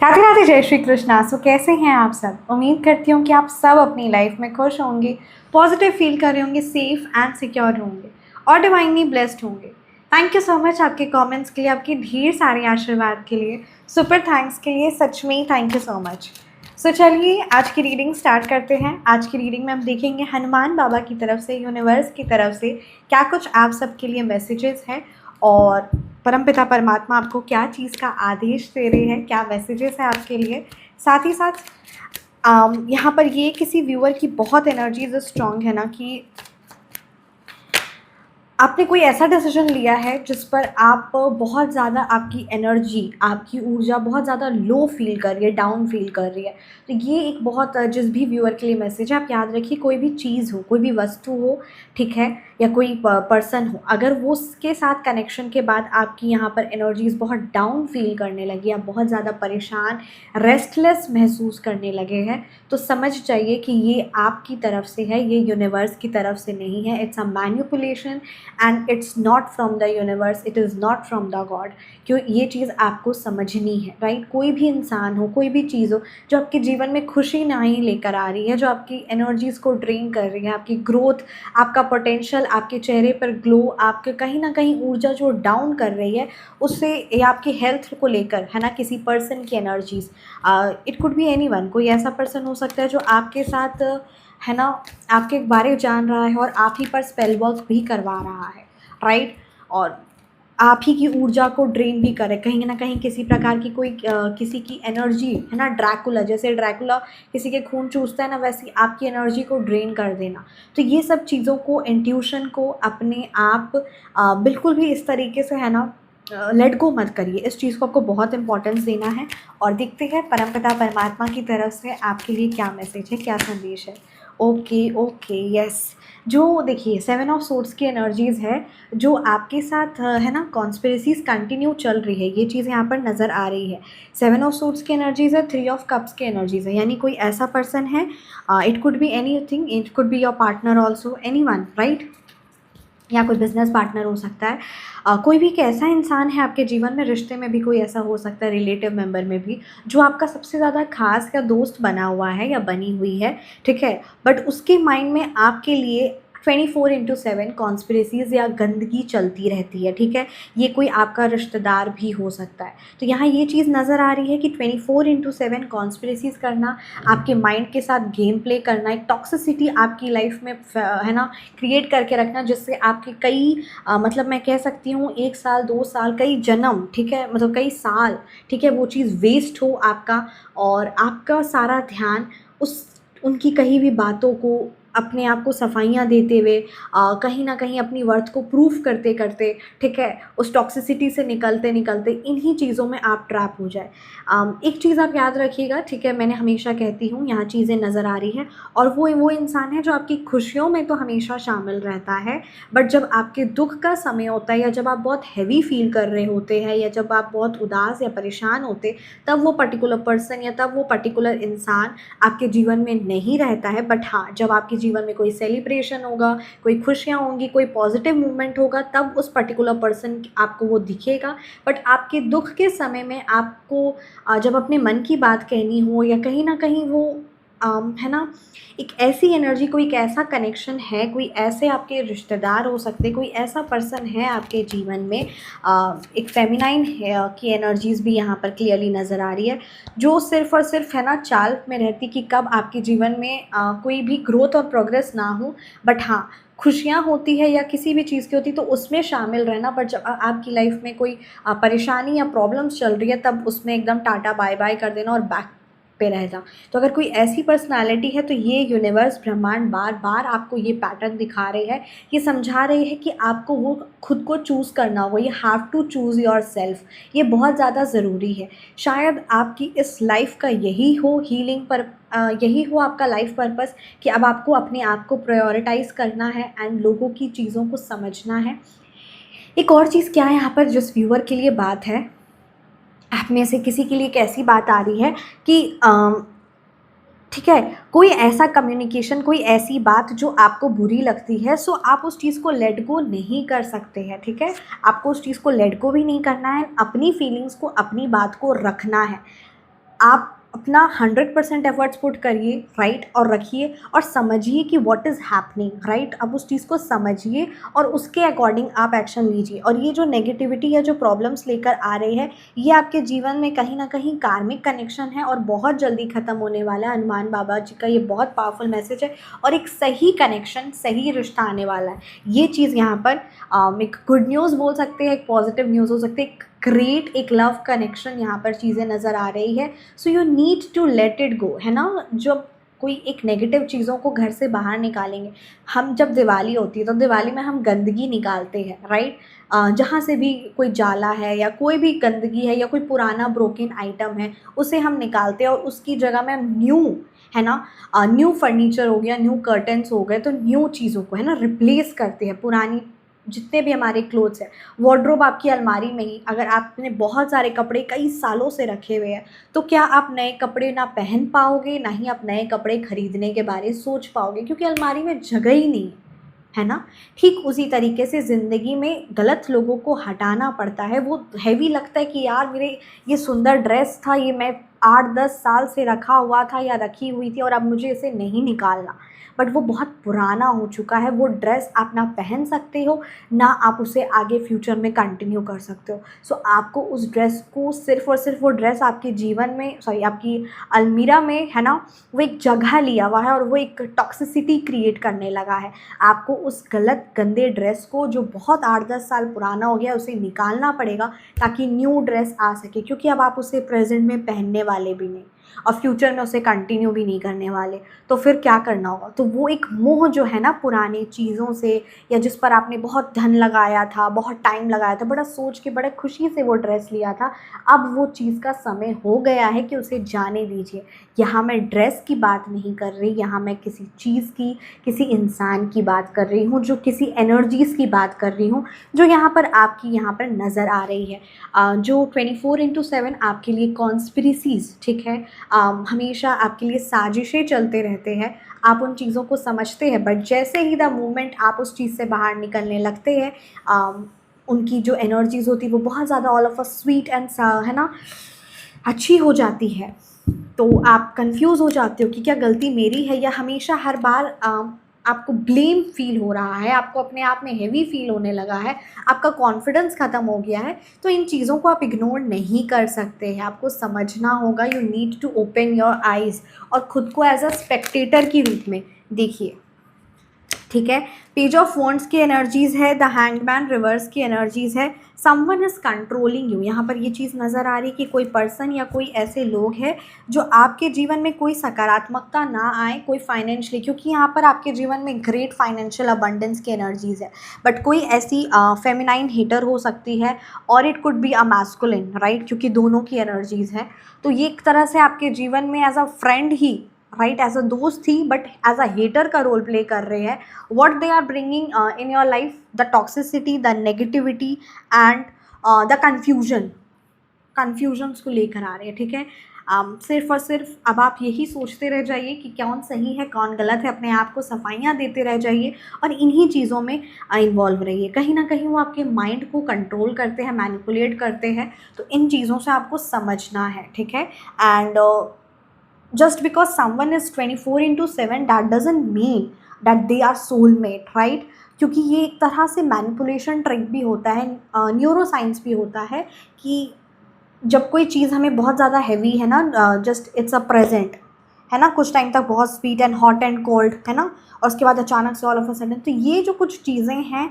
राधे राधे, जय श्री कृष्णा। सो कैसे हैं आप सब? उम्मीद करती हूँ कि आप सब अपनी लाइफ में खुश होंगे, पॉजिटिव फील कर रहे होंगे, सेफ एंड सिक्योर होंगे और डिवाइनली ब्लेस्ड होंगे। थैंक यू सो मच आपके कमेंट्स के लिए, आपके ढेर सारे आशीर्वाद के लिए, सुपर थैंक्स के लिए। सच में थैंक यू सो मच। सो चलिए आज की रीडिंग स्टार्ट करते हैं। आज की रीडिंग में हम देखेंगे हनुमान बाबा की तरफ से, यूनिवर्स की तरफ से क्या कुछ आप सबके लिए मैसेजेस हैं और परमपिता परमात्मा आपको क्या चीज़ का आदेश दे रहे हैं, क्या मैसेजेस है आपके लिए। साथ ही साथ यहाँ पर ये किसी व्यूअर की बहुत एनर्जीज स्ट्रांग है ना कि आपने कोई ऐसा डिसीजन लिया है जिस पर आप बहुत ज़्यादा, आपकी एनर्जी, आपकी ऊर्जा बहुत ज़्यादा लो फील कर रही है, डाउन फील कर रही है। तो ये एक बहुत जिस भी व्यूअर के लिए मैसेज है, आप याद रखिए कोई भी चीज़ हो, कोई भी वस्तु हो, ठीक है, या कोई पर्सन हो, अगर वो उसके साथ कनेक्शन के बाद आपकी यहाँ पर एनर्जीज बहुत डाउन फील करने लगी, आप बहुत ज़्यादा परेशान, रेस्टलेस महसूस करने लगे हैं, तो समझ जाइए कि ये आपकी तरफ से है, ये यूनिवर्स की तरफ से नहीं है। It's a manipulation and it's not from the universe, it is not from the God. क्यों ये चीज़ आपको समझनी है, राइट। कोई भी इंसान हो, कोई भी चीज़ हो जो आपके जीवन में खुशी नहीं लेकर आ रही है, जो आपकी एनर्जीज़ को ड्रेन कर रही है, आपकी ग्रोथ, आपका पोटेंशियल, आपके चेहरे पर ग्लो, आपके कहीं ना कहीं ऊर्जा जो डाउन कर रही है, उससे या आपकी हेल्थ को लेकर, है ना, किसी पर्सन की energies, it could be anyone, कोई ऐसा पर्सन हो सकता है जो आपके साथ, है ना, आपके बारे में जान रहा है और आप ही पर स्पेल वर्क भी करवा रहा है, राइट। और आप ही की ऊर्जा को ड्रेन भी करे, कहीं ना कहीं किसी प्रकार की कोई किसी की एनर्जी, है ना, ड्रैकुला, जैसे ड्रैकुला किसी के खून चूसता है ना, वैसी आपकी एनर्जी को ड्रेन कर देना। तो ये सब चीज़ों को, इंट्यूशन को अपने आप बिल्कुल भी इस तरीके से, है ना, लेट गो मत करिए। इस चीज़ को आपको बहुत इंपॉर्टेंस देना है। और देखते हैं परमपिता परमात्मा की तरफ से आपके लिए क्या मैसेज है, क्या संदेश है। Okay okay, yes. जो देखिए 7 ऑफ सोर्ड्स की एनर्जीज़ है, जो आपके साथ है ना, कॉन्स्पिरेसीज कंटिन्यू चल रही है, ये चीज़ यहाँ पर नज़र आ रही है। 7 ऑफ सोर्ड्स की एनर्जीज़ है, 3 ऑफ कप्स की एनर्जीज़ है, यानी कोई ऐसा पर्सन है, it could be anything, it could be your partner also, anyone, right, या कोई बिजनेस पार्टनर हो सकता है। कोई भी एक ऐसा इंसान है आपके जीवन में, रिश्ते में भी कोई ऐसा हो सकता है, रिलेटिव मेंबर में भी, जो आपका सबसे ज़्यादा खास या दोस्त बना हुआ है या बनी हुई है, ठीक है, बट उसके माइंड में आपके लिए 24/7 कॉन्स्पिरेसीज़ या गंदगी चलती रहती है, ठीक है। ये कोई आपका रिश्तेदार भी हो सकता है। तो यहाँ ये चीज़ नज़र आ रही है कि 24/7 कॉन्स्पिरेसीज़ करना, आपके माइंड के साथ गेम प्ले करना, एक टॉक्सिसिटी आपकी लाइफ में, है ना, क्रिएट करके रखना, जिससे आपके कई मतलब मैं कह सकती हूँ 1 साल, 2 साल, कई जन्म, ठीक है, मतलब कई साल, ठीक है, वो चीज़ वेस्ट हो आपका, और आपका सारा ध्यान उस उनकी कही भी बातों को, अपने आप को सफाइयाँ देते हुए, कहीं ना कहीं अपनी वर्थ को प्रूफ करते करते, ठीक है, उस टॉक्सिसिटी से निकलते निकलते इन्हीं चीज़ों में आप ट्रैप हो जाए। एक चीज़ आप याद रखिएगा, ठीक है, मैंने हमेशा कहती हूँ, यहाँ चीज़ें नज़र आ रही हैं, और वो इंसान है जो आपकी खुशियों में तो हमेशा शामिल रहता है, बट जब आपके दुख का समय होता है, या जब आप बहुत हैवी फील कर रहे होते हैं, या जब आप बहुत उदास या परेशान होते, तब वो पर्टिकुलर पर्सन या तब वो पर्टिकुलर इंसान आपके जीवन में नहीं रहता है। बट हाँ, जब आपके जीवन में कोई सेलिब्रेशन होगा, कोई खुशियाँ होंगी, कोई पॉजिटिव मूवमेंट होगा, तब उस पर्टिकुलर पर्सन आपको वो दिखेगा। बट आपके दुख के समय में आपको जब अपने मन की बात कहनी हो, या कहीं ना कहीं वो है ना, एक ऐसी एनर्जी, कोई एक ऐसा कनेक्शन है, कोई ऐसे आपके रिश्तेदार हो सकते, कोई ऐसा पर्सन है आपके जीवन में, एक फेमिनाइन है की एनर्जीज़ भी यहाँ पर क्लियरली नज़र आ रही है, जो सिर्फ़ और सिर्फ, है ना, चाल में रहती कि कब आपके जीवन में कोई भी ग्रोथ और प्रोग्रेस ना हो, बट हाँ, खुशियाँ होती है या किसी भी चीज़ की होती तो उसमें शामिल रहना। बट जब आपकी लाइफ में कोई परेशानी या प्रॉब्लम्स चल रही है, तब उसमें एकदम टाटा बाय बाय कर देना और बैक पे रहना। तो अगर कोई ऐसी पर्सनालिटी है, तो ये यूनिवर्स, ब्रह्मांड बार बार आपको ये पैटर्न दिखा रहे हैं, ये समझा रहे हैं कि आपको वो खुद को चूज़ करना होगा, ये have to choose yourself. ये बहुत ज़्यादा ज़रूरी है। शायद आपकी इस लाइफ का यही हो हीलिंग पर, यही हो आपका लाइफ पर्पस, कि अब आपको अपने आप को प्रायोरिटाइज़ करना है एंड लोगों की चीज़ों को समझना है। एक और चीज़ क्या है यहाँ पर, जिस व्यूअर के लिए बात है, आप में से किसी के लिए एक ऐसी बात आ रही है कि ठीक है, कोई ऐसा कम्युनिकेशन, कोई ऐसी बात जो आपको बुरी लगती है, सो आप उस चीज़ को लेट गो नहीं कर सकते हैं, ठीक है। आपको उस चीज़ को लेट गो भी नहीं करना है, अपनी फीलिंग्स को, अपनी बात को रखना है। आप अपना 100% एफर्ट्स पुट करिए, राइट, और रखिए और समझिए कि व्हाट इज़ हैपनिंग, राइट। अब उस चीज़ को समझिए और उसके अकॉर्डिंग आप एक्शन लीजिए। और ये जो नेगेटिविटी या जो प्रॉब्लम्स लेकर आ रही है, ये आपके जीवन में कहीं ना कहीं कार्मिक कनेक्शन है और बहुत जल्दी ख़त्म होने वाला है। हनुमान बाबा जी का ये बहुत पावरफुल मैसेज है और एक सही कनेक्शन, सही रिश्ता आने वाला है। ये चीज़ यहाँ पर एक गुड न्यूज़ बोल सकते हैं, एक पॉजिटिव न्यूज़ हो सकती है, एक ग्रेट, एक लव कनेक्शन यहाँ पर चीज़ें नज़र आ रही है। So you need to let it go, है ना। जब कोई एक नेगेटिव चीज़ों को घर से बाहर निकालेंगे, हम जब दिवाली होती है तो दिवाली में हम गंदगी निकालते हैं, राइट। जहाँ से भी कोई जाला है या कोई भी गंदगी है या कोई पुराना ब्रोकन आइटम है, उसे हम निकालते हैं और उसकी जगह में हम न्यू, है ना, न्यू फर्नीचर हो गया, न्यू कर्टन्स हो गए, तो न्यू चीज़ों को, है ना, रिप्लेस करते हैं। पुरानी जितने भी हमारे क्लोथ्स हैं, वार्डरोब आपकी अलमारी में ही अगर आपने बहुत सारे कपड़े कई सालों से रखे हुए हैं, तो क्या आप नए कपड़े ना पहन पाओगे, ना ही आप नए कपड़े खरीदने के बारे सोच पाओगे, क्योंकि अलमारी में जगह ही नहीं है ना। ठीक उसी तरीके से ज़िंदगी में गलत लोगों को हटाना पड़ता है। वो हैवी लगता है कि यार मेरे ये सुंदर ड्रेस था, ये मैं 8-10 साल से रखा हुआ था या रखी हुई थी और अब मुझे इसे नहीं निकालना, बट वो बहुत पुराना हो चुका है। वो ड्रेस आप ना पहन सकते हो, ना आप उसे आगे फ्यूचर में कंटिन्यू कर सकते हो। सो आपको उस ड्रेस को सिर्फ़ और सिर्फ, वो ड्रेस आपके जीवन में, सॉरी, आपकी अलमीरा में, है ना, वो एक जगह लिया हुआ है और वो एक टॉक्सिसिटी क्रिएट करने लगा है। आपको उस गलत गंदे ड्रेस को, जो बहुत 8-10 साल पुराना हो गया, उसे निकालना पड़ेगा ताकि न्यू ड्रेस आ सके, क्योंकि अब आप उसे प्रेजेंट में पहनने वाले भी नहीं और फ्यूचर में उसे कंटिन्यू भी नहीं करने वाले। तो फिर क्या करना होगा? तो वो एक मोह जो है ना पुरानी चीज़ों से, या जिस पर आपने बहुत धन लगाया था, बहुत टाइम लगाया था, बड़ा सोच के, बड़ा खुशी से वो ड्रेस लिया था, अब वो चीज़ का समय हो गया है कि उसे जाने दीजिए। यहाँ मैं ड्रेस की बात नहीं कर रही, यहाँ मैं किसी चीज़ की, किसी इंसान की बात कर रही हूँ, जो किसी एनर्जीज़ की बात कर रही हूँ, जो यहाँ पर आपकी यहाँ पर नज़र आ रही है। जो 24/7 आपके लिए कॉन्स्पिरेसीज़, ठीक है, हमेशा आपके लिए साजिशें चलते रहते हैं। आप उन चीज़ों को समझते हैं, बट जैसे ही द मोमेंट आप उस चीज़ से बाहर निकलने लगते हैं, उनकी जो एनर्जीज़ होती है वो बहुत ज़्यादा all of a sweet and, है ना, अच्छी हो जाती है। तो आप कंफ्यूज हो जाते हो कि क्या गलती मेरी है, या हमेशा हर बार आपको ब्लेम फील हो रहा है, आपको अपने आप में हेवी फील होने लगा है, आपका कॉन्फिडेंस ख़त्म हो गया है। तो इन चीज़ों को आप इग्नोर नहीं कर सकते हैं, आपको समझना होगा। You need to open your eyes और ख़ुद को एज अ स्पेक्टेटर के रूप में देखिए, ठीक है। पेज ऑफ वॉन्ड्स की एनर्जीज़ है, द हैंगमैन रिवर्स की एनर्जीज़ है, समवन इज़ कंट्रोलिंग यू। यहाँ पर ये चीज़ नज़र आ रही है कि कोई पर्सन या कोई ऐसे लोग हैं जो आपके जीवन में कोई सकारात्मकता ना आए, कोई फाइनेंशियली, क्योंकि यहाँ पर आपके जीवन में ग्रेट फाइनेंशियल अबंडेंस की एनर्जीज़ है, बट कोई ऐसी फेमिनाइन हेटर हो सकती है, और it could be a masculine, right, क्योंकि दोनों की एनर्जीज़ है। तो ये एक तरह से आपके जीवन में एज अ फ्रेंड ही, राइट, एज अ दोस्त थी, बट एज अ हेटर का रोल प्ले कर रहे हैं। What they are bringing in your life, the toxicity, the negativity and the confusions को लेकर आ रहे हैं, ठीक है। सिर्फ और सिर्फ अब आप यही सोचते रह जाइए कि कौन सही है कौन गलत है, अपने आप को सफाइयाँ देते रह जाइए और इन्हीं चीज़ों में इन्वॉल्व रहिए। कहीं ना कहीं वो आपके माइंड को कंट्रोल करते हैं, मैनिपुलेट करते हैं। तो इन चीज़ों से आपको समझना है, ठीक है। And just because someone is 24/7 that doesn't mean that they are soulmate, right? क्योंकि ये एक तरह से मैनिपुलेशन ट्रिक भी होता है, न्यूरो साइंस भी होता है, कि जब कोई चीज़ हमें बहुत ज़्यादा हैवी है ना, जस्ट इट्स अ प्रेजेंट, है ना, कुछ टाइम तक बहुत sweet and hot and cold, है ना, और उसके बाद अचानक से ऑल ऑफ अ सडन, तो ये जो कुछ चीज़ें हैं,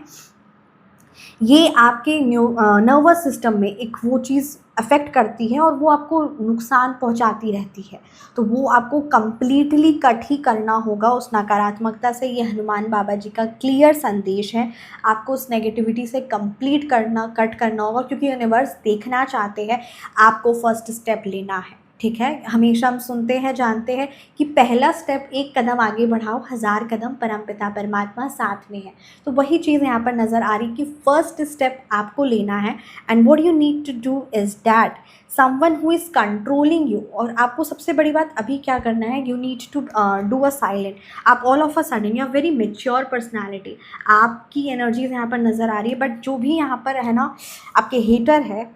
ये आपके नर्वस सिस्टम में एक वो चीज़ अफेक्ट करती है और वो आपको नुकसान पहुंचाती रहती है। तो वो आपको कंप्लीटली कट ही करना होगा उस नकारात्मकता से। ये हनुमान बाबा जी का क्लियर संदेश है। आपको उस नेगेटिविटी से कंप्लीट कट करना होगा, क्योंकि यूनिवर्स देखना चाहते हैं, आपको फर्स्ट स्टेप लेना है, ठीक है। हमेशा हम सुनते हैं, जानते हैं कि पहला स्टेप, एक कदम आगे बढ़ाओ, 1000 कदम परमपिता परमात्मा साथ में है। तो वही चीज़ यहाँ पर नज़र आ रही कि फर्स्ट स्टेप आपको लेना है। And what you need to do is that someone who is controlling you. और आपको सबसे बड़ी बात अभी क्या करना है, you need to do a silent. आप all of a sudden, you are very mature personality, आपकी एनर्जीज यहाँ पर नज़र आ रही है, बट जो भी यहाँ पर है ना आपके हेटर है,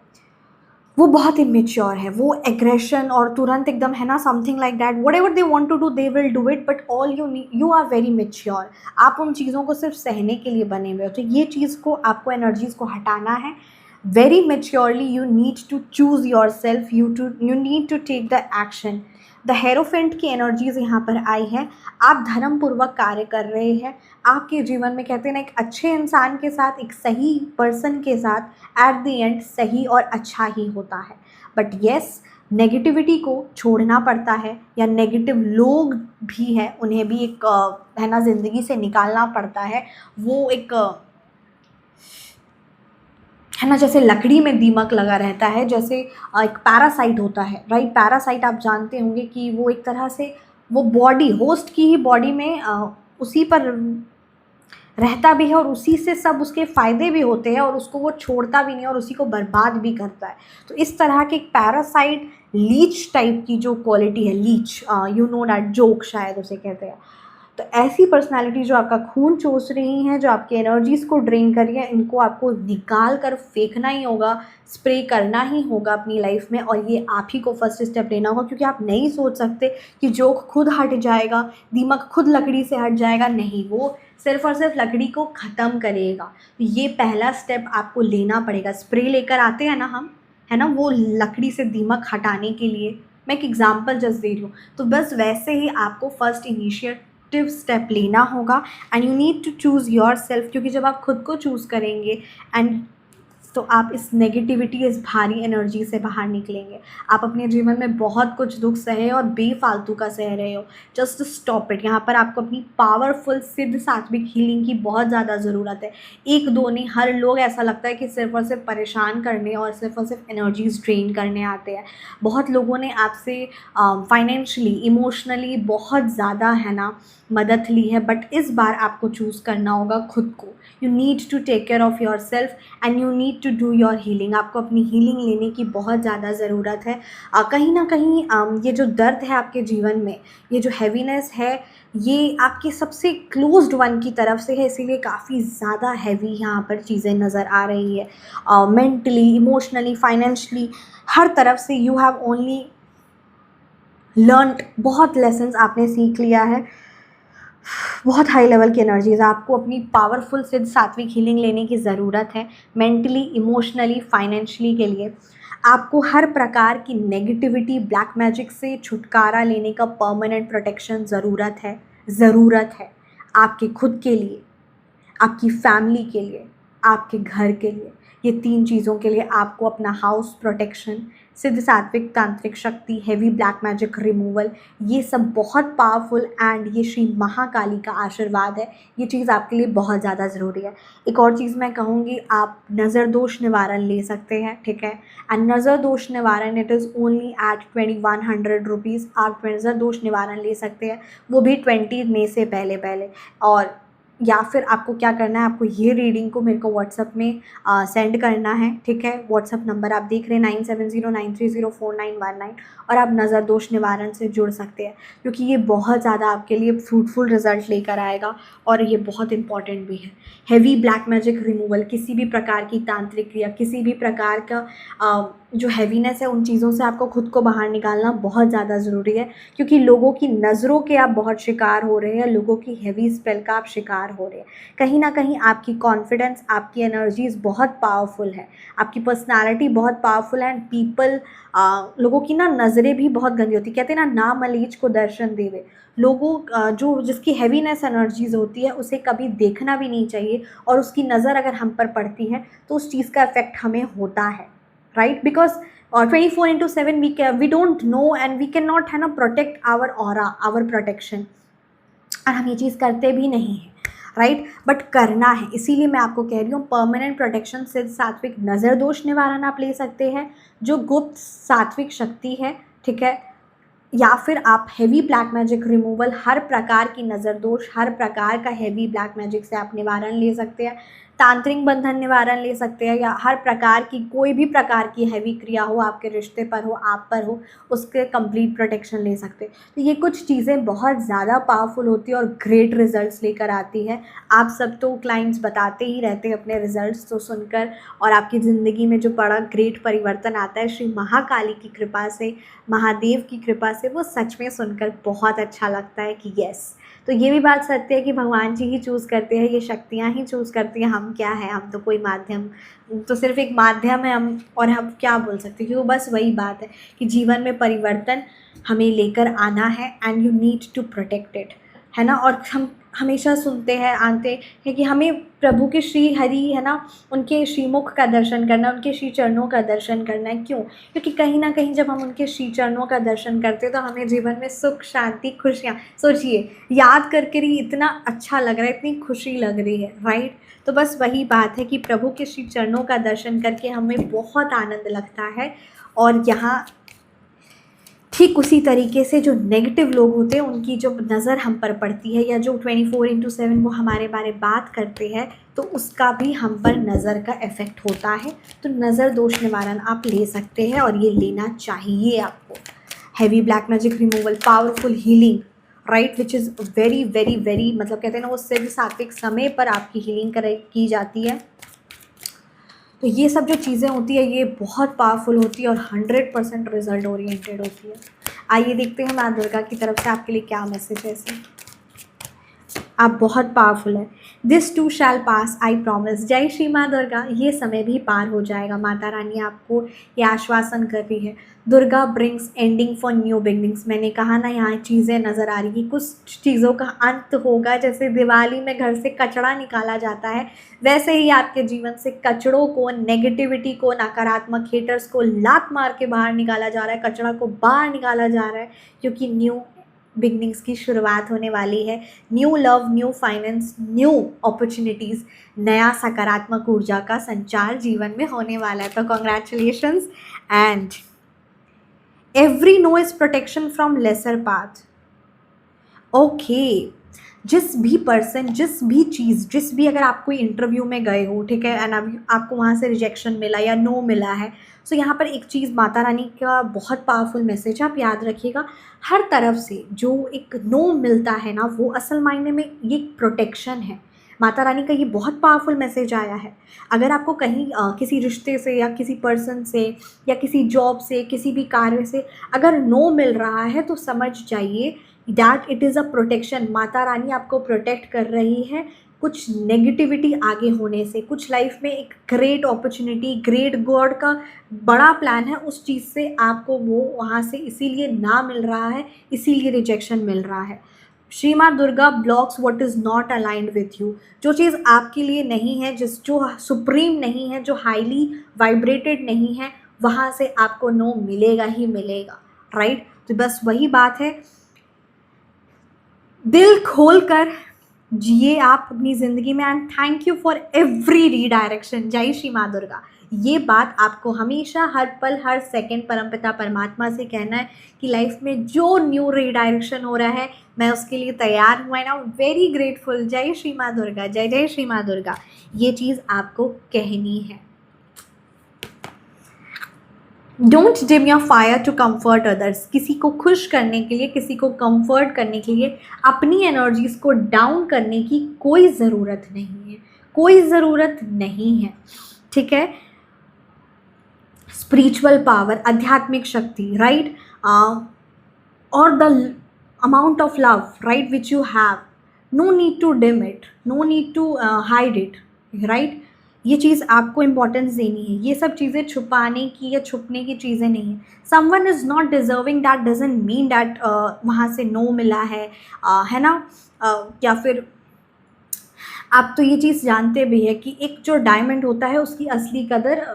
वो बहुत इमेच्योर है, वो एग्रेशन और तुरंत एकदम है ना something like that, whatever they want to do they will do it, but all you are very mature. आप उन चीज़ों को सिर्फ सहने के लिए बने हुए हो। तो ये चीज़ को आपको एनर्जीज़ को हटाना है very maturely. You need to choose yourself, you need to take the action. The hierophant की एनर्जीज यहाँ पर आई है। आप धर्मपूर्वक कार्य कर रहे हैं। आपके जीवन में कहते हैं ना, एक अच्छे इंसान के साथ, एक सही पर्सन के साथ एट द एंड सही और अच्छा ही होता है। बट येस, नेगेटिविटी को छोड़ना पड़ता है, या नेगेटिव लोग भी हैं उन्हें भी एक है ना ज़िंदगी से निकालना पड़ता है। वो एक है ना, जैसे लकड़ी में दीमक लगा रहता है, जैसे एक पैरासाइट होता है, राइट। पैरासाइट आप जानते होंगे कि वो एक तरह से वो बॉडी, होस्ट की ही बॉडी में उसी पर रहता भी है, और उसी से सब उसके फ़ायदे भी होते हैं, और उसको वो छोड़ता भी नहीं और उसी को बर्बाद भी करता है। तो इस तरह के एक पैरासाइट लीच टाइप की जो क्वालिटी है, leech, you know that joke शायद उसे कहते हैं। तो ऐसी पर्सनालिटी जो आपका खून चूस रही हैं, जो आपकी एनर्जीज़ को ड्रेन कर रही है, इनको आपको निकाल कर फेंकना ही होगा, स्प्रे करना ही होगा अपनी लाइफ में। और ये आप ही को फर्स्ट स्टेप लेना होगा, क्योंकि आप नहीं सोच सकते कि जोक खुद हट जाएगा, दीमक खुद लकड़ी से हट जाएगा। नहीं, वो सिर्फ़ और सिर्फ लकड़ी को ख़त्म करेगा। तो ये पहला स्टेप आपको लेना पड़ेगा। स्प्रे लेकर आते हैं ना हम, है ना, वो लकड़ी से दीमक हटाने के लिए। मैं एक एग्जांपल जस्ट दे रही हूँ। तो बस वैसे ही आपको फर्स्ट इनिशिएटिव स्टेप लेना होगा, and you need to choose yourself. क्योंकि जब आप खुद को चूज़ करेंगे एंड तो आप इस नेगेटिविटी, इस भारी एनर्जी से बाहर निकलेंगे। आप अपने जीवन में बहुत कुछ दुख सहे और बेफालतू का सह रहे हो, जस्ट स्टॉप इट। यहाँ पर आपको अपनी पावरफुल सिद्ध सात्विक हीलिंग की बहुत ज़्यादा ज़रूरत है। एक दो नहीं, हर लोग ऐसा लगता है कि सिर्फ और सिर्फ परेशान करने और सिर्फ एनर्जीज ड्रेन करने आते हैं। बहुत लोगों ने आपसे फाइनेंशियली, इमोशनली बहुत ज़्यादा है ना मदद ली है, बट इस बार आपको चूज़ करना होगा खुद को। You need to take care of yourself and you need to do your healing. आपको अपनी हीलिंग लेने की बहुत ज़्यादा ज़रूरत है। कहीं ना कहीं ये जो दर्द है आपके जीवन में, ये जो हैवीनेस है, ये आपके सबसे क्लोज्ड वन की तरफ से है, इसीलिए काफ़ी ज़्यादा हैवी यहाँ पर चीज़ें नज़र आ रही है। मेंटली, इमोशनली, फाइनेंशली, हर तरफ से यू हैव ओनली लर्नड, बहुत लेसन्स आपने सीख लिया है। बहुत हाई लेवल की एनर्जीज, आपको अपनी पावरफुल सिद्ध सात्विक हीलिंग लेने की ज़रूरत है। मेंटली, इमोशनली, फाइनेंशियली के लिए आपको हर प्रकार की नेगेटिविटी, ब्लैक मैजिक से छुटकारा लेने का परमानेंट प्रोटेक्शन ज़रूरत है। आपके खुद के लिए, आपकी फैमिली के लिए, आपके घर के लिए, ये 3 चीज़ों के लिए आपको अपना हाउस प्रोटेक्शन, सिद्ध सात्विक तांत्रिक शक्ति, हेवी ब्लैक मैजिक रिमूवल, ये सब बहुत पावरफुल, एंड ये श्री महाकाली का आशीर्वाद है। ये चीज़ आपके लिए बहुत ज़्यादा ज़रूरी है। एक और चीज़ मैं कहूँगी, आप नज़र दोष निवारण ले सकते हैं, ठीक है। एंड नज़र दोष निवारण, it is only at 2100 rupees. आप नज़र दोष निवारण ले सकते हैं, वो भी 20 मई से पहले। और या फिर आपको क्या करना है, आपको ये रीडिंग को मेरे को व्हाट्सअप में सेंड करना है, ठीक है। व्हाट्सअप नंबर आप देख रहे हैं 9709304919, और आप नज़र दोष निवारण से जुड़ सकते हैं, क्योंकि ये बहुत ज़्यादा आपके लिए फ्रूटफुल रिजल्ट लेकर आएगा, और ये बहुत इंपॉर्टेंट भी है। हेवी ब्लैक मैजिक रिमूवल, किसी भी प्रकार की तांत्रिक क्रिया, किसी भी प्रकार का जो हैवीनेस है, उन चीज़ों से आपको खुद को बाहर निकालना बहुत ज़्यादा ज़रूरी है। क्योंकि लोगों की नज़रों के आप बहुत शिकार हो रहे हैं, लोगों की हेवी स्पेल का आप शिकार हो रहे हैं। कहीं ना कहीं आपकी कॉन्फिडेंस, आपकी एनर्जीज़ बहुत पावरफुल है, आपकी पर्सनालिटी बहुत पावरफुल है, एंड पीपल, लोगों की ना नज़रें भी बहुत गंदी होती। कहते हैं ना मलीज को दर्शन देवे। लोगों जो जिसकी हैवीनेस एनर्जीज़ होती है, उसे कभी देखना भी नहीं चाहिए, और उसकी नज़र अगर हम पर पड़ती है तो उस चीज़ का इफेक्ट हमें होता है, right. Because 24/7 we don't know and we cannot है ना protect our aura, our protection, और हम ये चीज़ करते भी नहीं हैं, राइट। बट करना है, इसीलिए मैं आपको कह रही हूँ परमानेंट प्रोटेक्शन सिद्ध सात्विक नज़र दोष निवारण आप ले सकते हैं, जो गुप्त सात्विक शक्ति है, ठीक है। या फिर आप हेवी ब्लैक मैजिक रिमूवल, हर प्रकार की नज़र दोष, हर प्रकार का हेवी ब्लैक मैजिक से आप निवारण ले सकते हैं। तांत्रिक बंधन निवारण ले सकते हैं, या हर प्रकार की कोई भी प्रकार की हैवी क्रिया हो, आपके रिश्ते पर हो, आप पर हो, उसके कंप्लीट प्रोटेक्शन ले सकते हैं। तो ये कुछ चीज़ें बहुत ज़्यादा पावरफुल होती है और ग्रेट रिजल्ट्स लेकर आती है। आप सब तो क्लाइंट्स बताते ही रहते हैं अपने रिजल्ट्स तो सुनकर, और आपकी ज़िंदगी में जो बड़ा ग्रेट परिवर्तन आता है श्री महाकाली की कृपा से, महादेव की कृपा से, वो सच में सुनकर बहुत अच्छा लगता है कि यस। तो ये भी बात सत्य है कि भगवान जी ही चूज़ करते हैं, ये शक्तियाँ ही चूज़ करती हैं, हम क्या है, हम तो कोई माध्यम, तो सिर्फ एक माध्यम है हम, और हम क्या बोल सकते हैं, क्योंकि बस वही बात है कि जीवन में परिवर्तन हमें लेकर आना है and you need to protect it, है ना। और हम हमेशा सुनते हैं, आते हैं कि हमें प्रभु के श्री हरि, है ना, उनके श्रीमुख का दर्शन करना, उनके श्री चरणों का दर्शन करना है। क्यों? क्योंकि कहीं ना कहीं जब हम उनके श्री चरणों का दर्शन करते हैं तो हमें जीवन में सुख, शांति, खुशियाँ, सोचिए याद करके ही इतना अच्छा लग रहा है, इतनी खुशी लग रही है, राइट। तो बस वही बात है कि प्रभु के श्री चरणों का दर्शन करके हमें बहुत आनंद लगता है। और यहाँ ठीक उसी तरीके से जो नेगेटिव लोग होते हैं उनकी जो नज़र हम पर पड़ती है, या जो 24/7 वो हमारे बारे बात करते हैं, तो उसका भी हम पर नज़र का इफ़ेक्ट होता है। तो नज़र दोष निवारण आप ले सकते हैं, और ये लेना चाहिए आपको। Heavy black magic removal, powerful healing, right, which is very very very, मतलब कहते हैं ना, वो सिर्फ सात्विक समय पर आपकी हीलिंग की जाती है। तो ये सब जो चीज़ें होती है ये बहुत पावरफुल होती है और 100% रिजल्ट ओरिएंटेड होती है। आइए देखते हैं माँ दुर्गा की तरफ से आपके लिए क्या मैसेज है इसे। आप बहुत पावरफुल है। This to shell pass, I promise. जय श्री माँ दुर्गा, ये समय भी पार हो जाएगा। माता रानी आपको ये आश्वासन कर रही है। Durga brings ending for new beginnings. मैंने कहा ना, यहाँ चीज़ें नज़र आ रही, कुछ चीज़ों का अंत होगा। जैसे दिवाली में घर से कचरा निकाला जाता है, वैसे ही आपके जीवन से कचड़ों को, नेगेटिविटी को, नकारात्मक हेटर्स को लात मार के बाहर निकाला जा रहा है, कचरा को बाहर निकाला जा रहा है, क्योंकि न्यू बिगनिंग्स की शुरुआत होने वाली है। New love, new finance, new opportunities, नया सकारात्मक ऊर्जा का संचार जीवन में होने वाला है। तो congratulations. And every no is protection from lesser path. Okay, जिस भी पर्सन, जिस भी चीज़, जिस भी, अगर आप कोई इंटरव्यू में गए हो, ठीक है, एंड आपको वहाँ से रिजेक्शन मिला या नो मिला है, सो यहाँ पर एक चीज़ माता रानी का बहुत पावरफुल मैसेज आप याद रखिएगा। हर तरफ से जो एक नो मिलता है ना, वो असल मायने में ये प्रोटेक्शन है। माता रानी का ये बहुत पावरफुल मैसेज आया है। अगर आपको कहीं किसी रिश्ते से या किसी पर्सन से या किसी जॉब से, किसी भी कार्य से अगर नो मिल रहा है, तो समझ जाइए that it is a protection. Mata Rani आपको प्रोटेक्ट कर रही है कुछ नेगेटिविटी आगे होने से। कुछ लाइफ में एक ग्रेट अपॉर्चुनिटी, ग्रेट गॉड का बड़ा प्लान है, उस चीज़ से आपको वो वहाँ से इसीलिए ना मिल रहा है, इसीलिए रिजेक्शन मिल रहा है। श्री माँ Durga blocks what is not aligned with you. जो चीज़ आपके लिए नहीं है, जो सुप्रीम नहीं है, जो हाईली वाइब्रेटेड नहीं है, वहाँ से आपको नो मिलेगा ही मिलेगा, राइट। तो बस वही बात है, दिल खोल कर जिए आप अपनी ज़िंदगी में। And thank you for every redirection. जय श्री माँ दुर्गा। ये बात आपको हमेशा, हर पल, हर सेकंड परमपिता परमात्मा से कहना है कि लाइफ में जो न्यू रीडायरेक्शन हो रहा है, मैं उसके लिए तैयार हूँ and I am very grateful. जय श्री माँ दुर्गा, जय जय श्री माँ दुर्गा। ये चीज़ आपको कहनी है। Don't dim your fire to comfort others. किसी को खुश करने के लिए, किसी को कम्फर्ट करने के लिए अपनी एनर्जीज़ को डाउन करने की कोई ज़रूरत नहीं है, कोई ज़रूरत नहीं है, ठीक है। स्पिरिचुअल पावर, आध्यात्मिक शक्ति, राइट, और the amount of love, right, which you have, no need to dim it, no need to hide it, right. ये चीज़ आपको इम्पोर्टेंस देनी है। ये सब चीज़ें छुपाने की या छुपने की चीज़ें नहीं हैं। Someone is not deserving, that doesn't mean that वहाँ से नो मिला है ना। या फिर आप तो ये चीज़ जानते भी है कि एक जो डायमंड होता है उसकी असली कदर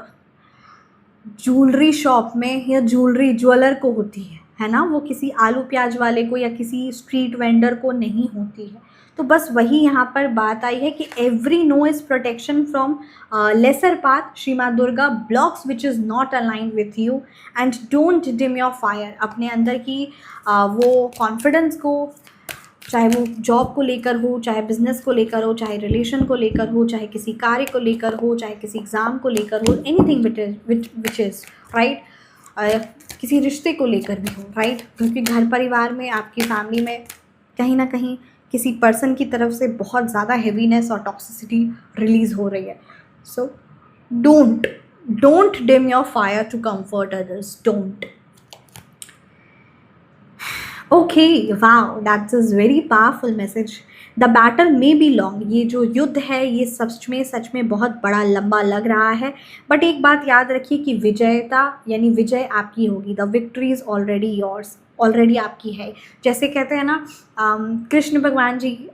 ज्वेलरी शॉप में या ज्वेलर को होती है ना। वो किसी आलू प्याज वाले को या किसी स्ट्रीट वेंडर को नहीं होती है। तो बस वही यहाँ पर बात आई है कि every no is protection from lesser path. Shri माँ Durga blocks which is not aligned with you and don't dim your fire. अपने अंदर की वो कॉन्फिडेंस को चाहे वो जॉब को लेकर हो, चाहे बिजनेस को लेकर हो, चाहे रिलेशन को लेकर हो, चाहे किसी कार्य को लेकर हो, चाहे किसी एग्ज़ाम को लेकर हो, एनीथिंग विच इज़ राइट, किसी रिश्ते को लेकर भी हो, राइट, क्योंकि घर परिवार में, आपकी फैमिली में कहीं ना कहीं किसी पर्सन की तरफ से बहुत ज़्यादा हेवीनेस और टॉक्सिसिटी रिलीज़ हो रही है. So don't dim your fire to comfort others. Don't. Okay, wow, that's is very powerful message. The battle may be long. ये जो युद्ध है ये सच में बहुत बड़ा लंबा लग रहा है, बट एक बात याद रखिए कि विजयता यानी विजय आपकी होगी. The victory is already yours, already आपकी है. जैसे कहते हैं ना, कृष्ण भगवान जी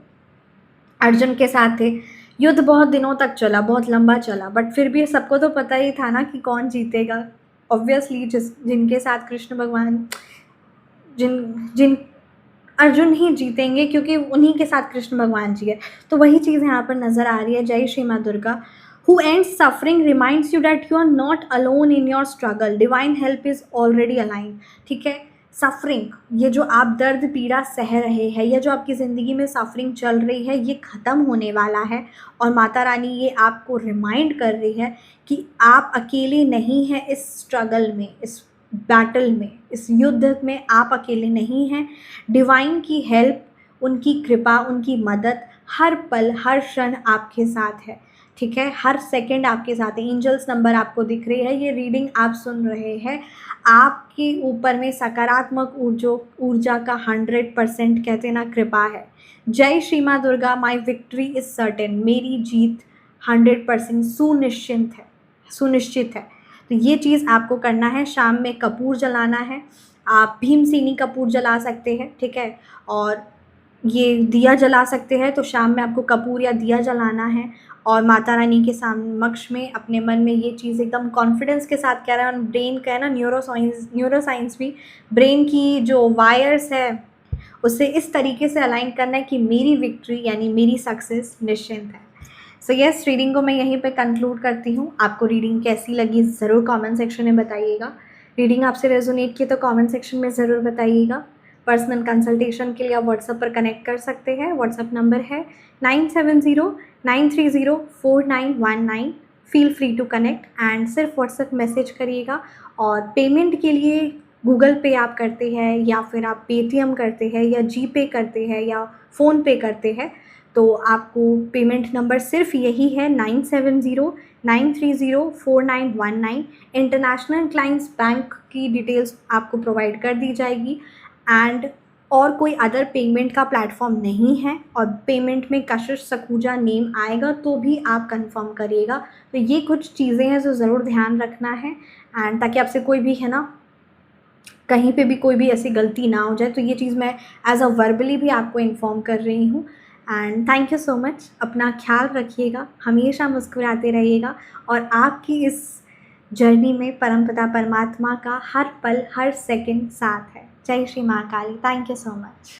अर्जुन के साथ थे, युद्ध बहुत दिनों तक चला, बहुत लंबा चला, बट फिर भी सबको तो पता ही था ना कि कौन जीतेगा. ऑब्वियसली जिनके साथ कृष्ण भगवान, जिन अर्जुन ही जीतेंगे, क्योंकि उन्हीं के साथ कृष्ण भगवान जी है. तो वही चीज़ यहाँ पर नज़र आ रही है. जय श्री माँ Durga. Who ends suffering reminds you that you are not alone in your struggle. Divine help is already align. ठीक है, सफरिंग, ये जो आप दर्द पीड़ा सह रहे हैं, या जो आपकी ज़िंदगी में सफरिंग चल रही है, ये ख़त्म होने वाला है. और माता रानी ये आपको रिमाइंड कर रही है कि आप अकेले नहीं हैं इस स्ट्रगल में, इस बैटल में, इस युद्ध में आप अकेले नहीं हैं. डिवाइन की हेल्प, उनकी कृपा, उनकी मदद हर पल हर क्षण आपके साथ है. ठीक है, हर सेकंड आपके साथ है. एंजल्स नंबर आपको दिख रही है, ये रीडिंग आप सुन रहे हैं. आपके ऊपर में सकारात्मक ऊर्जा का 100% कहते ना कृपा है. जय श्री माँ दुर्गा. माई विक्ट्री इज़ सर्टेन. मेरी जीत 100% सुनिश्चित है. तो ये चीज़ आपको करना है. शाम में कपूर जलाना है. आप भीमसेनी कपूर जला सकते हैं. ठीक है, और ये दिया जला सकते हैं. तो शाम में आपको कपूर या दिया जलाना है और माता रानी के समक्ष में अपने मन में ये चीज़ एकदम कॉन्फिडेंस के साथ कह रहा है. और ब्रेन का है ना, न्यूरोसाइंस भी ब्रेन की जो वायर्स है उसे इस तरीके से अलाइन करना है कि मेरी विक्ट्री यानी मेरी सक्सेस निश्चिंत है. सो यस, रीडिंग को मैं यहीं पे कंक्लूड करती हूँ. आपको रीडिंग कैसी लगी ज़रूर कमेंट सेक्शन में बताइएगा. रीडिंग आपसे रेजोनेट की तो कमेंट सेक्शन में ज़रूर बताइएगा. पर्सनल कंसल्टेशन के लिए आप व्हाट्सएप पर कनेक्ट कर सकते हैं. व्हाट्सएप नंबर है 9709304919. Feel free to connect and सिर्फ व्हाट्सएप मैसेज करिएगा. और पेमेंट के लिए गूगल पे आप करते हैं, या फिर आप पेटीएम करते हैं, या जीपे करते हैं, या फ़ोनपे करते हैं, तो आपको पेमेंट नंबर सिर्फ यही है 9709304919. इंटरनेशनल क्लाइंट्स बैंक की डिटेल्स आपको प्रोवाइड कर दी जाएगी. एंड और कोई अदर पेमेंट का प्लेटफॉर्म नहीं है. और पेमेंट में कशिश सकूजा नेम आएगा तो भी आप कंफर्म करिएगा. तो ये कुछ चीज़ें हैं जो ज़रूर ध्यान रखना है, एंड ताकि आपसे कोई भी है ना, कहीं पे भी कोई भी ऐसी गलती ना हो जाए. तो ये चीज़ मैं एज अ वर्बली भी आपको इन्फॉर्म कर रही हूँ. And thank you so much. अपना ख्याल रखिएगा, हमेशा मुस्कुराते रहिएगा, और आपकी इस जर्नी में परमपिता परमात्मा का हर पल हर सेकंड साथ है. जय Shri Mahakali. Thank you so much.